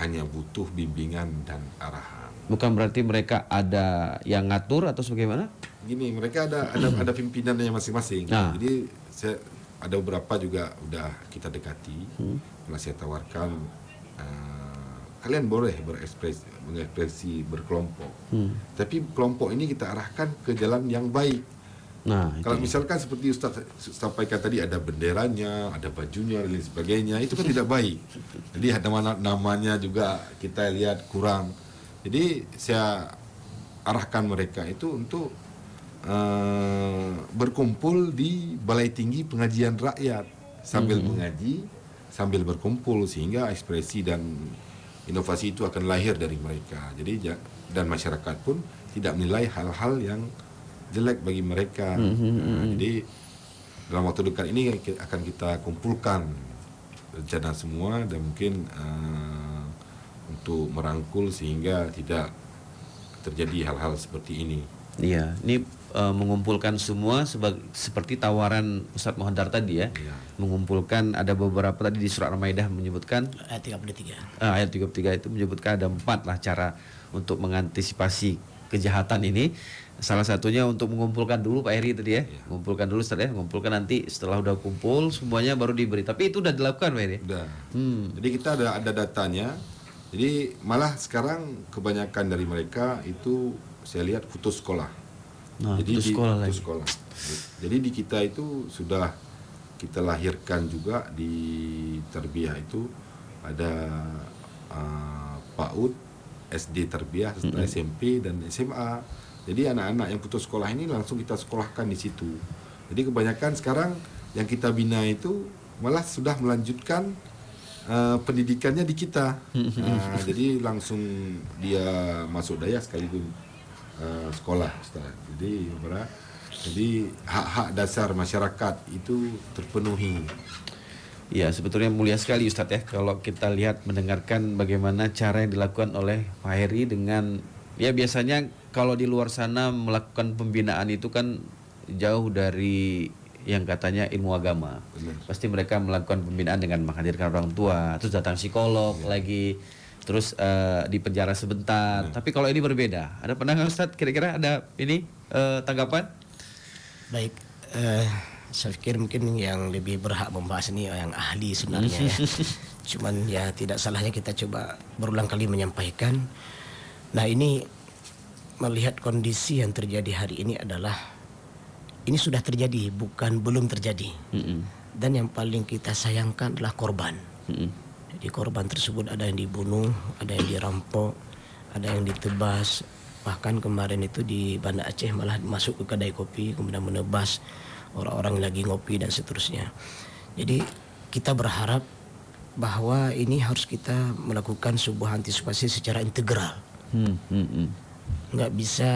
hanya butuh bimbingan dan arahan. Bukan berarti mereka ada yang ngatur atau sebagaimana? Gini, mereka ada pimpinannya masing-masing. Nah. Jadi ada beberapa juga udah kita dekati, saya tawarkan kalian boleh mengekspresi berkelompok, tapi kelompok ini kita arahkan ke jalan yang baik. Nah, kalau misalkan seperti Ustaz sampaikan tadi ada benderanya, ada bajunya dan lain sebagainya, itu kan tidak baik. Jadi ada namanya juga kita lihat kurang. Jadi saya arahkan mereka itu untuk berkumpul di Balai Tinggi Pengajian Rakyat sambil mengaji, sambil berkumpul sehingga ekspresi dan inovasi itu akan lahir dari mereka. Jadi dan masyarakat pun tidak menilai hal-hal yang jelek bagi mereka. Jadi dalam waktu dekat ini akan kita kumpulkan rencana semua dan mungkin untuk merangkul sehingga tidak terjadi hal-hal seperti ini. Iya, ini mengumpulkan semua seperti tawaran Ustadz Mohandar tadi ya. Mengumpulkan ada beberapa tadi di surat Al-Maidah menyebutkan Ayat 33. Ayat 33 itu menyebutkan ada 4 lah cara untuk mengantisipasi kejahatan ini. Salah satunya untuk mengumpulkan dulu Pak Eri tadi ya. Mengumpulkan dulu Ustadz ya, mengumpulkan nanti setelah udah kumpul semuanya baru diberi. Tapi itu udah dilakukan Pak Eri? Udah. Jadi kita ada datanya. Jadi malah sekarang kebanyakan dari mereka itu saya lihat putus sekolah. Nah, Jadi putus sekolah. Jadi di kita itu sudah kita lahirkan juga di Tarbiyah itu ada PAUD, SD Tarbiyah, SMP dan SMA. Jadi anak-anak yang putus sekolah ini langsung kita sekolahkan di situ. Jadi kebanyakan sekarang yang kita bina itu malah sudah melanjutkan pendidikannya di kita. Jadi langsung dia masuk daya sekaligus sekolah, Ustaz. Jadi hak-hak dasar masyarakat itu terpenuhi. Ya, sebetulnya mulia sekali Ustadz ya kalau kita lihat mendengarkan bagaimana cara yang dilakukan oleh Pak Heri dengan ya biasanya kalau di luar sana melakukan pembinaan itu kan jauh dari yang katanya ilmu agama. Benar. Pasti mereka melakukan pembinaan dengan menghadirkan orang tua, terus datang psikolog lagi, terus di penjara sebentar. Tapi kalau ini berbeda. Ada pandangan Ustadz kira-kira ada ini tanggapan? Baik, saya pikir mungkin yang lebih berhak membahas ini yang ahli sebenarnya ya. Cuman ya tidak salahnya kita coba berulang kali menyampaikan. Nah ini melihat kondisi yang terjadi hari ini adalah ini sudah terjadi, bukan belum terjadi. Dan yang paling kita sayangkan adalah korban. Jadi korban tersebut ada yang dibunuh, ada yang dirampok, ada yang ditebas. Bahkan kemarin itu di Banda Aceh malah masuk ke kedai kopi kemudian menebas orang-orang lagi ngopi dan seterusnya. Jadi kita berharap bahwa ini harus kita melakukan sebuah antisipasi secara integral. Nggak bisa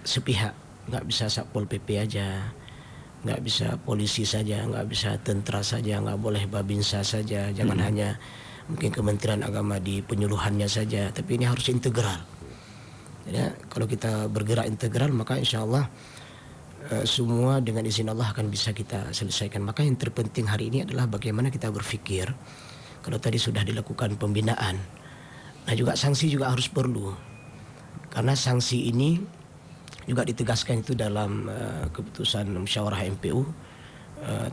sepihak, nggak bisa Satpol PP aja, nggak bisa polisi saja, nggak bisa tentara saja, nggak boleh Babinsa saja, jangan hanya mungkin Kementerian Agama di penyuluhannya saja, tapi ini harus integral. Jadi kalau kita bergerak integral, maka insya Allah semua dengan izin Allah akan bisa kita selesaikan. Maka yang terpenting hari ini adalah bagaimana kita berpikir. Kalau tadi sudah dilakukan pembinaan, nah juga sanksi juga harus perlu. Karena sanksi ini juga ditegaskan itu dalam keputusan musyawarah MPU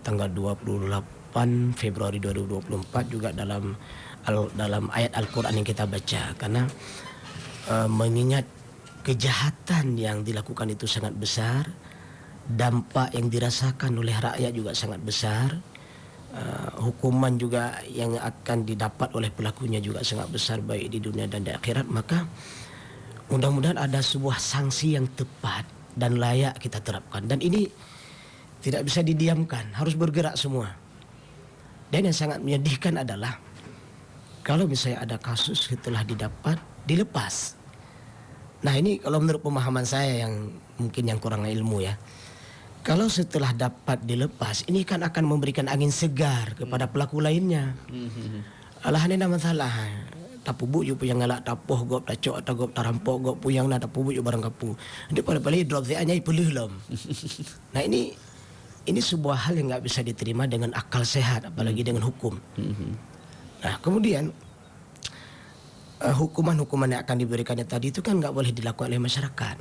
tanggal 28 Februari 2024, juga dalam ayat Al-Quran yang kita baca. Karena mengingat kejahatan yang dilakukan itu sangat besar, dampak yang dirasakan oleh rakyat juga sangat besar, hukuman juga yang akan didapat oleh pelakunya juga sangat besar baik di dunia dan di akhirat. Maka mudah-mudahan ada sebuah sanksi yang tepat dan layak kita terapkan. Dan ini tidak bisa didiamkan, harus bergerak semua. Dan yang sangat menyedihkan adalah kalau misalnya ada kasus setelah didapat, dilepas. Nah ini kalau menurut pemahaman saya yang mungkin yang kurang ilmu ya. Kalau setelah dapat dilepas, ini kan akan memberikan angin segar kepada pelaku lainnya. Alah ini nama masalah. Tapu bujuk puyang ngalak tapoh gop tacok atau gop tarampok gop puyang na tapu bujuk barang kapu. Dia paling drop saya nyai pelulum. Nah ini sebuah hal yang nggak bisa diterima dengan akal sehat, apalagi dengan hukum. Nah kemudian hukuman-hukuman yang akan diberikannya tadi itu kan nggak boleh dilakukan oleh masyarakat.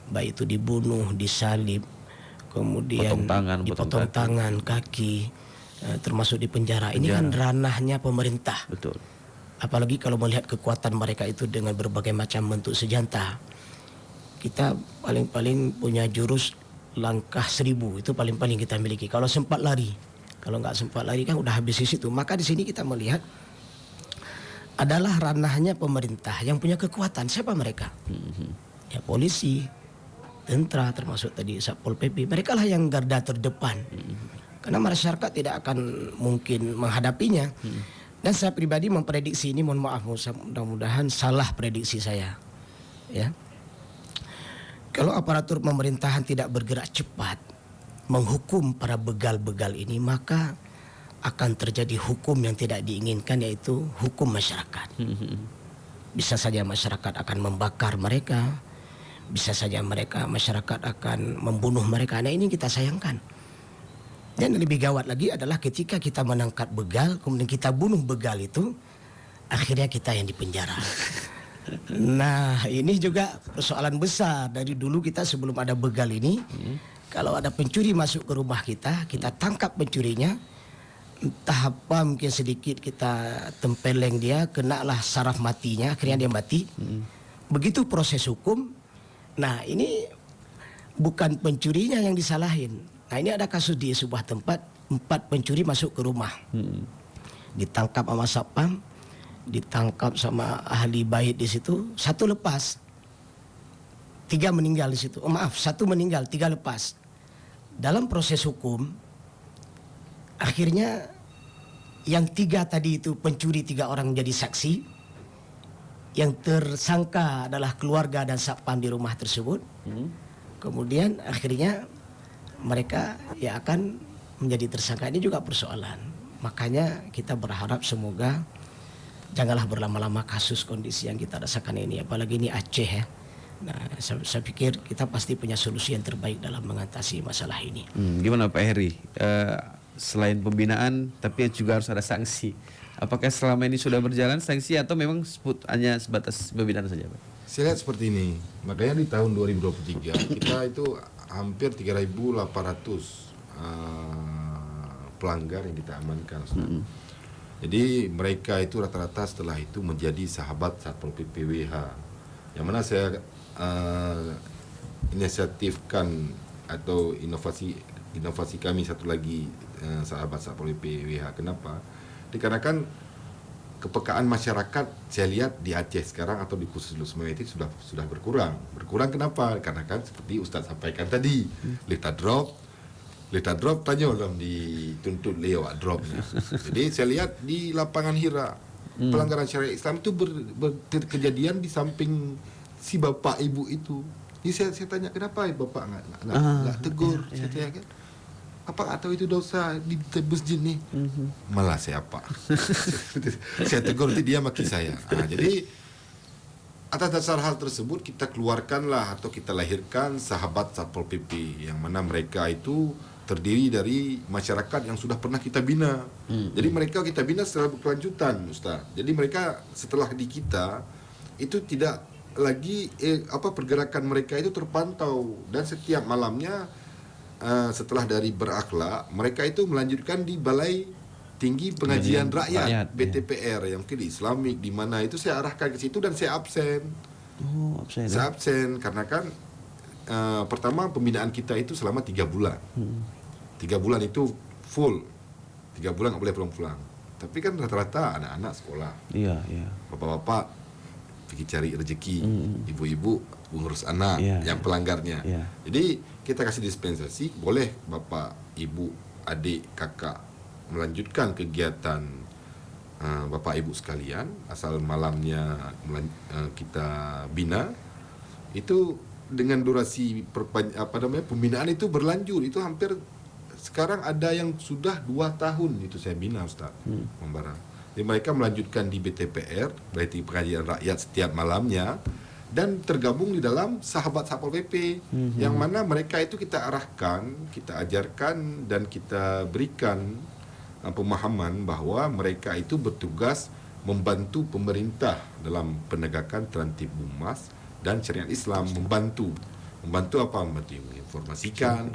Baik itu dibunuh, disalib, kemudian dipotong tangan, kaki, termasuk di penjara. Ini kan ranahnya pemerintah. Betul. Apalagi kalau melihat kekuatan mereka itu dengan berbagai macam bentuk senjata. Kita paling-paling punya jurus langkah 1000, itu paling-paling kita miliki. Kalau sempat lari, kalau nggak sempat lari kan udah habis di situ. Maka di sini kita melihat adalah ranahnya pemerintah yang punya kekuatan. Siapa mereka? Ya polisi, tentara, termasuk tadi Satpol PP. Mereka lah yang garda terdepan. Karena masyarakat tidak akan mungkin menghadapinya. Dan saya pribadi memprediksi ini, mohon maaf, mudah-mudahan salah prediksi saya. Ya. Kalau aparatur pemerintahan tidak bergerak cepat menghukum para begal-begal ini, maka akan terjadi hukum yang tidak diinginkan, yaitu hukum masyarakat. Bisa saja masyarakat akan membakar mereka, bisa saja masyarakat akan membunuh mereka. Nah ini kita sayangkan. Dan lebih gawat lagi adalah ketika kita menangkap begal, kemudian kita bunuh begal itu, akhirnya kita yang dipenjara. Nah ini juga persoalan besar. Dari dulu kita sebelum ada begal ini, kalau ada pencuri masuk ke rumah kita tangkap pencurinya, entah apa mungkin sedikit kita tempeleng dia, kenalah saraf matinya, akhirnya dia mati. Begitu proses hukum. Nah ini bukan pencurinya yang disalahin. Nah ini ada kasus di sebuah tempat, 4 pencuri masuk ke rumah, ditangkap sama satpam, ditangkap sama ahli bait di situ, 1 lepas, 3 meninggal di situ. 1 meninggal, 3 lepas. Dalam proses hukum, akhirnya yang 3 tadi itu pencuri, 3 orang menjadi saksi, yang tersangka adalah keluarga dan satpam di rumah tersebut. Kemudian akhirnya mereka ya akan menjadi tersangka. Ini juga persoalan. Makanya kita berharap semoga janganlah berlama-lama kasus kondisi yang kita rasakan ini. Apalagi ini Aceh ya. Nah saya pikir kita pasti punya solusi yang terbaik dalam mengatasi masalah ini. Gimana Pak Heri? Selain pembinaan tapi juga harus ada sanksi. Apakah selama ini sudah berjalan sanksi atau memang hanya sebatas pembinaan saja Pak? Saya lihat seperti ini. Makanya di tahun 2023 kita itu hampir 3.800 pelanggar yang kita amankan. Jadi mereka itu rata-rata setelah itu menjadi sahabat Satpol PP WH. Yang mana saya inisiatifkan atau inovasi kami satu lagi, sahabat Satpol PP WH. Kenapa? Dikarenakan kepekaan masyarakat saya lihat di Aceh sekarang atau di khusus Lusmaya itu sudah berkurang. Berkurang kenapa? Karena kan seperti Ustadz sampaikan tadi, lita drop, Leta drop tanya orang dituntut lewat dropnya. Jadi saya lihat di lapangan Hira pelanggaran syariat Islam itu kejadian di samping si bapak ibu itu. Jadi saya tanya kenapa bapak nggak tegur? Saya tanya kan, apa nggak tahu itu dosa di masjid nih? Malah saya apa? Saya tegur itu dia maki saya. Nah, jadi atas dasar hal tersebut kita keluarkanlah atau kita lahirkan sahabat Satpol PP yang mana mereka itu terdiri dari masyarakat yang sudah pernah kita bina. Jadi mereka kita bina secara berkelanjutan, Ustaz. Jadi mereka setelah di kita itu tidak lagi pergerakan mereka itu terpantau, dan setiap malamnya setelah dari berakhlak mereka itu melanjutkan di Balai Tinggi Pengajian Rakyat BTPR yang mungkin di Islamik di mana itu saya arahkan ke situ dan saya absen. Saya absen karena kan pertama pembinaan kita itu selama 3 bulan. 3 bulan itu full. 3 bulan nggak boleh pulang-pulang. Tapi kan rata-rata anak-anak sekolah. Iya. Bapak-bapak pergi cari rezeki, ibu-ibu mengurus anak yang pelanggarnya. Jadi kita kasih dispensasi, boleh bapak, ibu, adik, kakak melanjutkan kegiatan bapak ibu sekalian asal malamnya kita bina itu dengan durasi pembinaan itu berlanjut, itu hampir sekarang ada yang sudah 2 tahun itu saya bina, Ustaz Membara. Jadi mereka melanjutkan di BTPR, berarti pengajian rakyat setiap malamnya, dan tergabung di dalam sahabat Satpol PP yang mana mereka itu kita arahkan, kita ajarkan dan kita berikan pemahaman bahwa mereka itu bertugas membantu pemerintah dalam penegakan tertib humas dan syariat Islam, membantu apa? Membantu menginformasikan,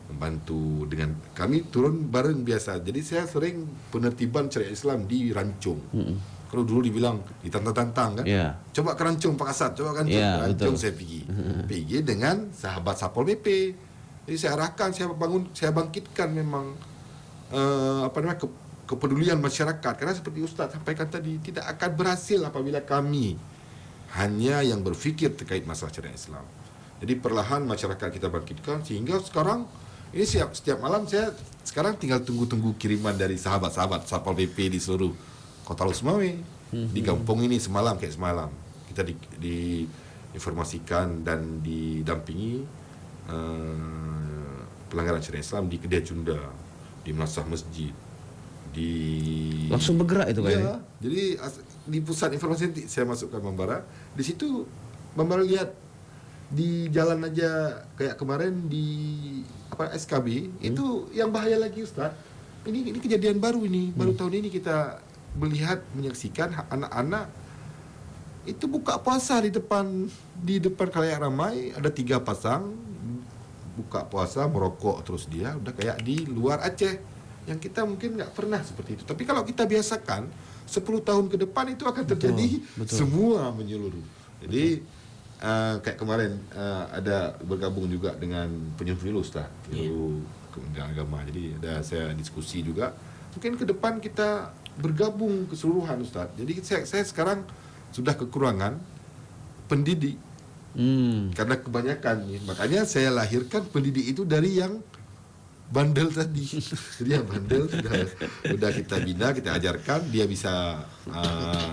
membantu dengan kami turun bareng biasa. Jadi saya sering penertiban syariat Islam di Rancung. Kalau dulu dibilang ditantang-tantang kan, coba ke Rancung Pak Kasat, coba ke Rancung saya pergi dengan sahabat Satpol PP. Jadi saya arahkan, saya bangkitkan memang kepedulian masyarakat, karena seperti Ustaz sampaikan tadi tidak akan berhasil apabila kami hanya yang berfikir terkait masalah syariat Islam. Jadi perlahan masyarakat kita bangkitkan sehingga sekarang ini setiap malam saya sekarang tinggal tunggu kiriman dari sahabat-sahabat Satpol PP di seluruh Kota Lusmawe. Di kampung ini semalam kita diinformasikan dan didampingi pelanggaran syariat Islam di Kedai Cunda, di Melasah Masjid, di langsung bergerak itu kayaknya. Jadi di pusat informasi saya masukkan Membara, di situ Membara lihat di jalan aja kayak kemarin di SKB itu yang bahaya lagi, Ustaz. Ini kejadian baru ini, baru tahun ini kita melihat menyaksikan anak-anak itu buka puasa di depan khalayak ramai, ada 3 pasang buka puasa merokok terus dia udah kayak di luar Aceh yang kita mungkin nggak pernah seperti itu. Tapi kalau kita biasakan 10 tahun ke depan itu akan terjadi semua menyeluruh. Jadi kayak kemarin ada bergabung juga dengan penyuluh Ustaz, penyuluh Kementerian Agama. Jadi ada saya diskusi juga. Mungkin ke depan kita bergabung keseluruhan Ustaz. Jadi saya sekarang sudah kekurangan pendidik. Karena kebanyakan makanya saya lahirkan pendidik itu dari yang bandel tadi. Jadi yang bandel sudah kita bina, kita ajarkan, dia bisa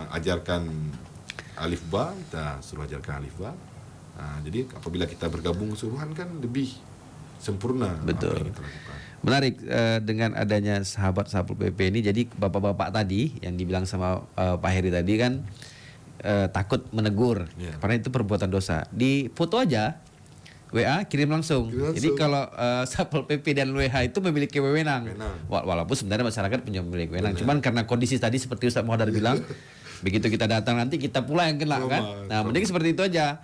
ajarkan alif ba, kita suruh ajarkan alif ba. Jadi apabila kita bergabung keseluruhan kan lebih sempurna. Betul. Apa yang kita lakukan. Menarik dengan adanya sahabat Satpol PP ini, jadi bapak-bapak tadi yang dibilang sama Pak Heri tadi kan takut menegur karena itu perbuatan dosa. Di foto aja WA kirim langsung. Jadi kalau Satpol PP dan WH itu memiliki wewenang. Walaupun sebenarnya masyarakat punya memiliki wewenang. Cuman karena kondisi tadi seperti Ustaz Muhammad bilang, begitu kita datang nanti kita pula yang kena kan. Nah, mending seperti itu aja.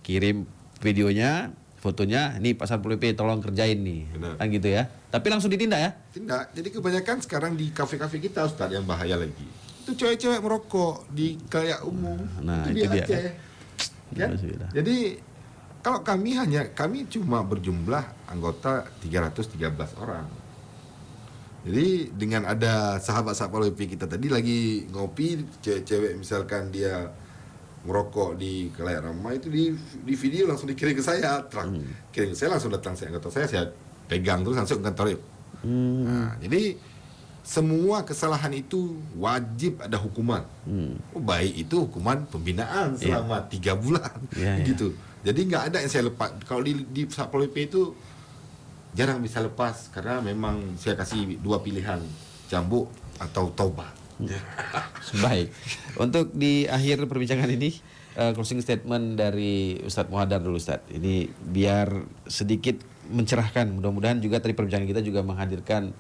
Kirim videonya, fotonya, nih Pak Satpol PP tolong kerjain nih. Kan gitu ya. Tapi langsung ditindak ya? Tindak. Jadi kebanyakan sekarang di kafe-kafe kita Ustaz yang bahaya lagi. Itu cewek-cewek merokok di kayak umum. Nah, itu dia. Aceh. Ya? Jadi kalau kami cuma berjumlah anggota 313 orang. Jadi dengan ada sahabat Satpol PP kita tadi lagi ngopi, cewek-cewek misalkan dia merokok di khalayak ramai itu di video langsung dikirim ke saya, kirim ke saya, langsung datang saya anggota saya pegang terus langsung ke kantor. Nah, jadi semua kesalahan itu wajib ada hukuman. Baik itu hukuman pembinaan selama 3 bulan, gitu. Jadi nggak ada yang saya lepas. Kalau di Satpol PP itu jarang bisa lepas karena memang saya kasih 2 pilihan, cambuk atau taubat. Baik. Untuk di akhir perbincangan ini, closing statement dari Ustadz Muhadar dulu, Ustadz. Ini biar sedikit mencerahkan. Mudah-mudahan juga tadi perbincangan kita juga menghadirkan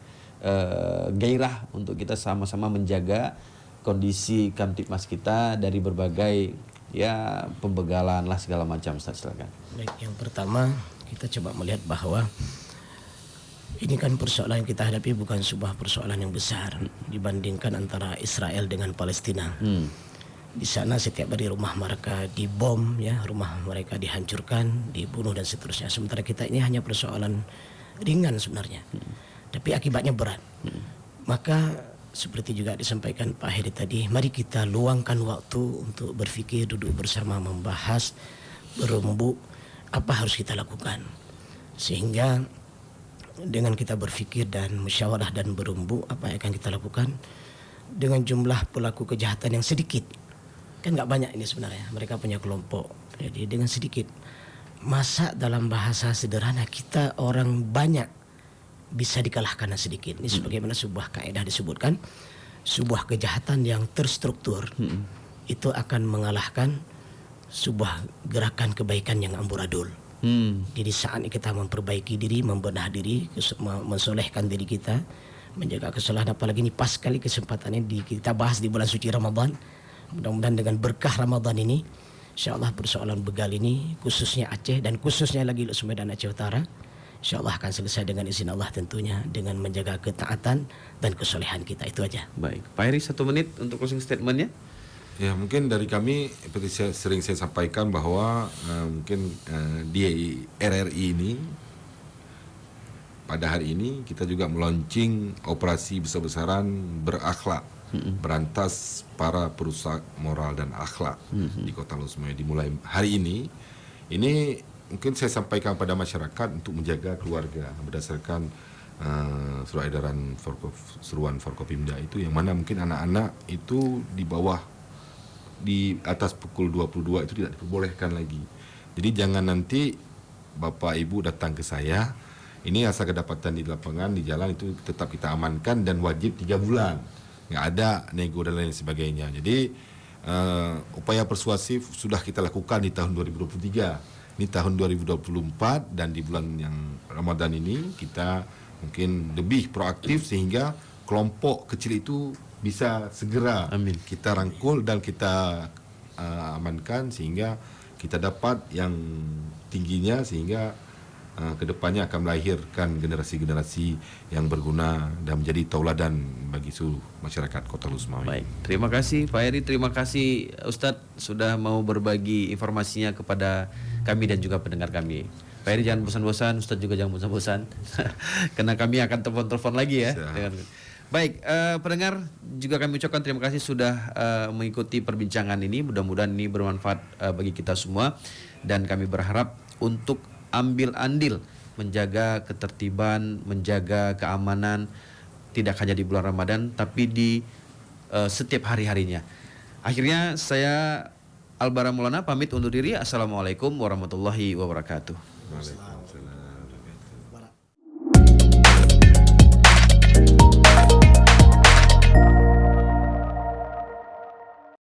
gairah untuk kita sama-sama menjaga kondisi Kamtibmas kita dari berbagai pembegalan lah segala macam. Ustadz, silakan. Baik, yang pertama kita coba melihat bahwa ini kan persoalan yang kita hadapi bukan sebuah persoalan yang besar dibandingkan antara Israel dengan Palestina. Di sana setiap hari rumah mereka dibom, rumah mereka dihancurkan, dibunuh dan seterusnya. Sementara kita ini hanya persoalan ringan sebenarnya, tapi akibatnya berat. Maka seperti juga disampaikan Pak Heri tadi, mari kita luangkan waktu untuk berpikir, duduk bersama, membahas, berembuk apa harus kita lakukan, sehingga dengan kita berpikir dan musyawarah dan berembuk apa yang akan kita lakukan dengan jumlah pelaku kejahatan yang sedikit, kan nggak banyak ini sebenarnya, mereka punya kelompok, jadi dengan sedikit, masa dalam bahasa sederhana kita orang banyak bisa dikalahkan sedikit. Ini sebagaimana sebuah kaidah disebutkan, sebuah kejahatan yang terstruktur itu akan mengalahkan sebuah gerakan kebaikan yang amburadul. Jadi saat kita memperbaiki diri, membenah diri, mensolehkan diri kita, menjaga kesalahan, apalagi ini pas sekali kesempatannya kita bahas di bulan suci Ramadan. Mudah-mudahan dengan berkah Ramadan ini, insyaallah persoalan begal ini khususnya Aceh dan khususnya lagi Luk Sumedang dan Aceh Utara, insyaallah akan selesai dengan izin Allah tentunya, dengan menjaga ketaatan dan kesolehan kita. Itu aja. Baik, Pak Heri 1 menit untuk closing statementnya. Ya, mungkin dari kami seperti sering saya sampaikan bahwa mungkin di RRI ini pada hari ini kita juga meluncing operasi besar-besaran berakhlak, berantas para perusak moral dan akhlak di Kota Lusmoyo. Dimulai hari ini mungkin saya sampaikan pada masyarakat untuk menjaga keluarga berdasarkan surat edaran seruan Forkopimda itu, yang mana mungkin anak-anak itu di atas pukul 22 itu tidak diperbolehkan lagi. Jadi jangan nanti Bapak Ibu datang ke saya, ini asal kedapatan di lapangan, di jalan itu tetap kita amankan dan wajib 3 bulan. Nggak ada nego dan lain sebagainya. Jadi upaya persuasif sudah kita lakukan di tahun 2023. Ini tahun 2024 dan di bulan yang Ramadan ini kita mungkin lebih proaktif sehingga kelompok kecil itu bisa segera kita rangkul dan kita amankan sehingga kita dapat yang tingginya, sehingga kedepannya akan melahirkan generasi-generasi yang berguna dan menjadi tauladan bagi seluruh masyarakat Kota Lusmoyo. Baik, terima kasih Pak Heri, terima kasih Ustadz sudah mau berbagi informasinya kepada kami dan juga pendengar kami. Pak Heri jangan bosan-bosan, Ustadz juga jangan bosan-bosan karena kami akan telepon-telepon lagi ya. Baik, pendengar juga kami ucapkan terima kasih sudah mengikuti perbincangan ini. Mudah-mudahan ini bermanfaat bagi kita semua dan kami berharap untuk ambil andil menjaga ketertiban, menjaga keamanan tidak hanya di bulan Ramadan tapi di setiap hari-harinya. Akhirnya saya Albara Maulana pamit undur diri. Assalamualaikum warahmatullahi wabarakatuh. Waalaikumsalam.